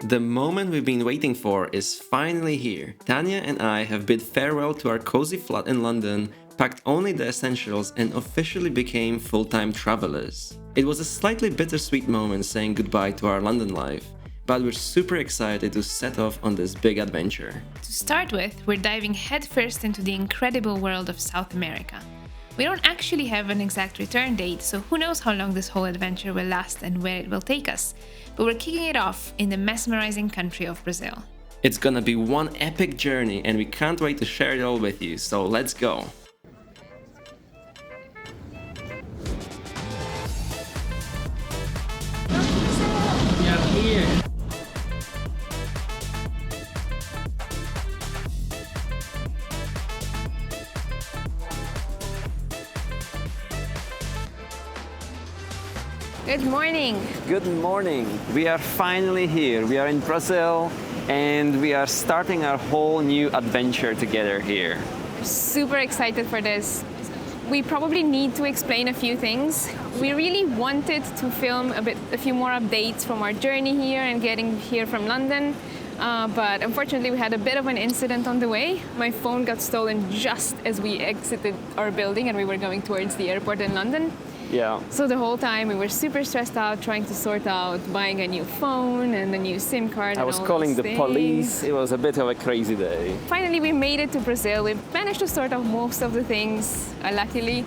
The moment we've been waiting for is finally here. Tania and I have bid farewell to our cozy flat in London, packed only the essentials, and officially became full-time travelers. It was a slightly bittersweet moment saying goodbye to our London life, but we're super excited to set off on this big adventure. To start with, we're diving headfirst into the incredible world of South America. We don't actually have an exact return date, so who knows how long this whole adventure will last and where it will take us. But we're kicking it off in the mesmerizing country of Brazil. It's gonna be one epic journey and we can't wait to share it all with you, so let's go! We are here! Good morning! Good morning! We are finally here. We are in Brazil and we are starting our whole new adventure together here. Super excited for this. We probably need to explain a few things. We really wanted to film a few more updates from our journey here and getting here from London. But unfortunately we had a bit of an incident on the way. My phone got stolen just as we exited our building and we were going towards the airport in London. Yeah. So the whole time we were super stressed out trying to sort out buying a new phone and a new SIM card. I was calling the police. It was a bit of a crazy day. Finally we made it to Brazil. We managed to sort out most of the things, luckily.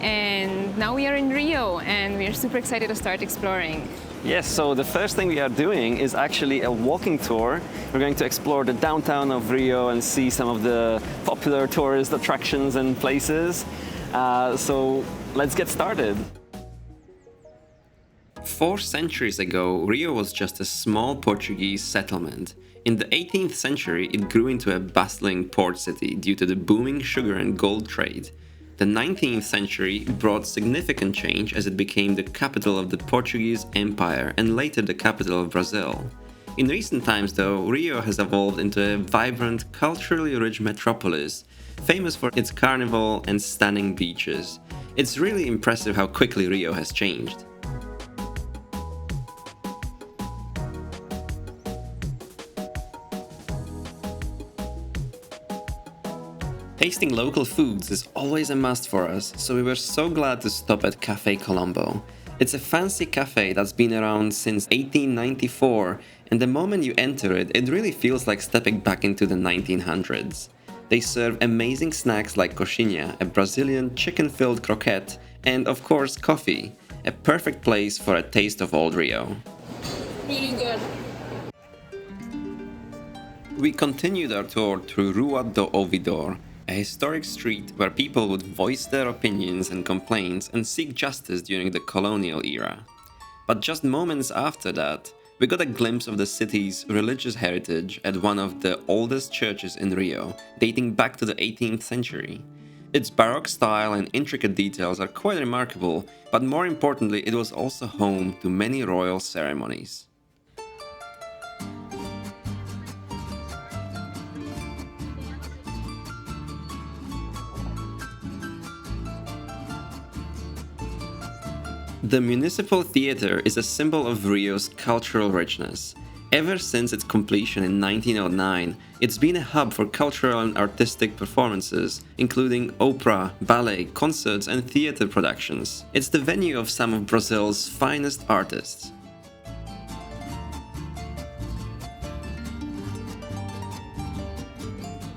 And now we are in Rio and we are super excited to start exploring. Yes, so the first thing we are doing is actually a walking tour. We're going to explore the downtown of Rio and see some of the popular tourist attractions and places. So let's get started. 4 centuries ago, Rio was just a small Portuguese settlement. In the 18th century, it grew into a bustling port city due to the booming sugar and gold trade. The 19th century brought significant change as it became the capital of the Portuguese Empire and later the capital of Brazil. In recent times, though, Rio has evolved into a vibrant, culturally rich metropolis, famous for its carnival and stunning beaches. It's really impressive how quickly Rio has changed. Tasting local foods is always a must for us, so we were so glad to stop at Café Colombo. It's a fancy cafe that's been around since 1894, and the moment you enter it, it really feels like stepping back into the 1900s. They serve amazing snacks like coxinha, a Brazilian chicken-filled croquette, and of course coffee, a perfect place for a taste of old Rio. Really good. We continued our tour through Rua do Ouvidor, a historic street where people would voice their opinions and complaints and seek justice during the colonial era. But just moments after that, we got a glimpse of the city's religious heritage at one of the oldest churches in Rio, dating back to the 18th century. Its Baroque style and intricate details are quite remarkable, but more importantly, it was also home to many royal ceremonies. The Municipal Theatre is a symbol of Rio's cultural richness. Ever since its completion in 1909, it's been a hub for cultural and artistic performances, including opera, ballet, concerts, and theatre productions. It's the venue of some of Brazil's finest artists.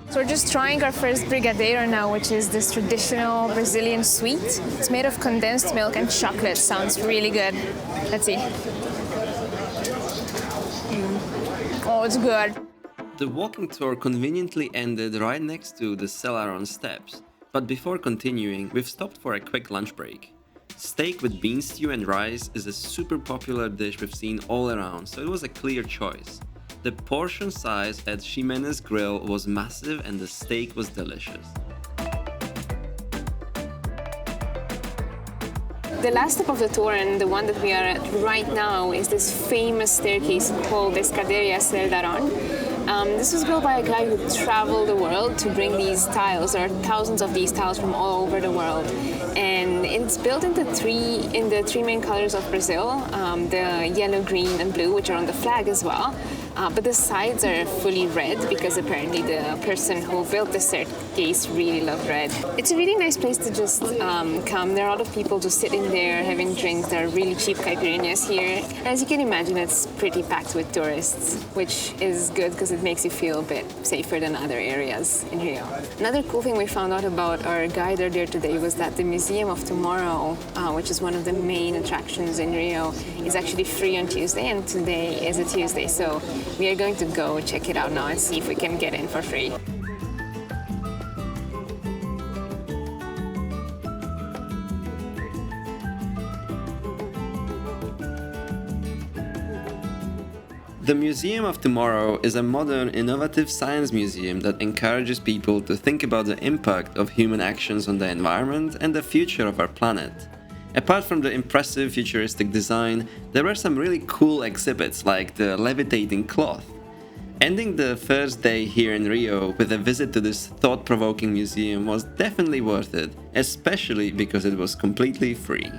So we're just trying our first brigadeiro now, which is this traditional Brazilian sweet. It's made of condensed milk and chocolate. Sounds really good. Let's see. Oh, it's good. The walking tour conveniently ended right next to the Selarón steps, but before continuing, we've stopped for a quick lunch break. Steak with bean stew and rice is a super popular dish we've seen all around, so it was a clear choice. The portion size at Ximenes Grill was massive and the steak was delicious. The last step of the tour and the one that we are at right now is this famous staircase called Escadaria Selarón. This was built by a guy who traveled the world to bring these tiles. There are thousands of these tiles from all over the world. And it's built in the three main colors of Brazil, the yellow, green, and blue, which are on the flag as well. but the sides are fully red because apparently the person who built the staircase really loved red. It's a really nice place to just come. There are a lot of people just sitting there having drinks. There are really cheap caipirinhas here. As you can imagine, it's pretty packed with tourists, which is good because it makes you feel a bit safer than other areas in Rio. Another cool thing we found out about our guide there today was that the Museum of Tomorrow, which is one of the main attractions in Rio, is actually free on Tuesday, and today is a Tuesday, so we are going to go check it out now and see if we can get in for free. The Museum of Tomorrow is a modern, innovative science museum that encourages people to think about the impact of human actions on the environment and the future of our planet. Apart from the impressive futuristic design, there were some really cool exhibits like the levitating cloth. Ending the first day here in Rio with a visit to this thought-provoking museum was definitely worth it, especially because it was completely free.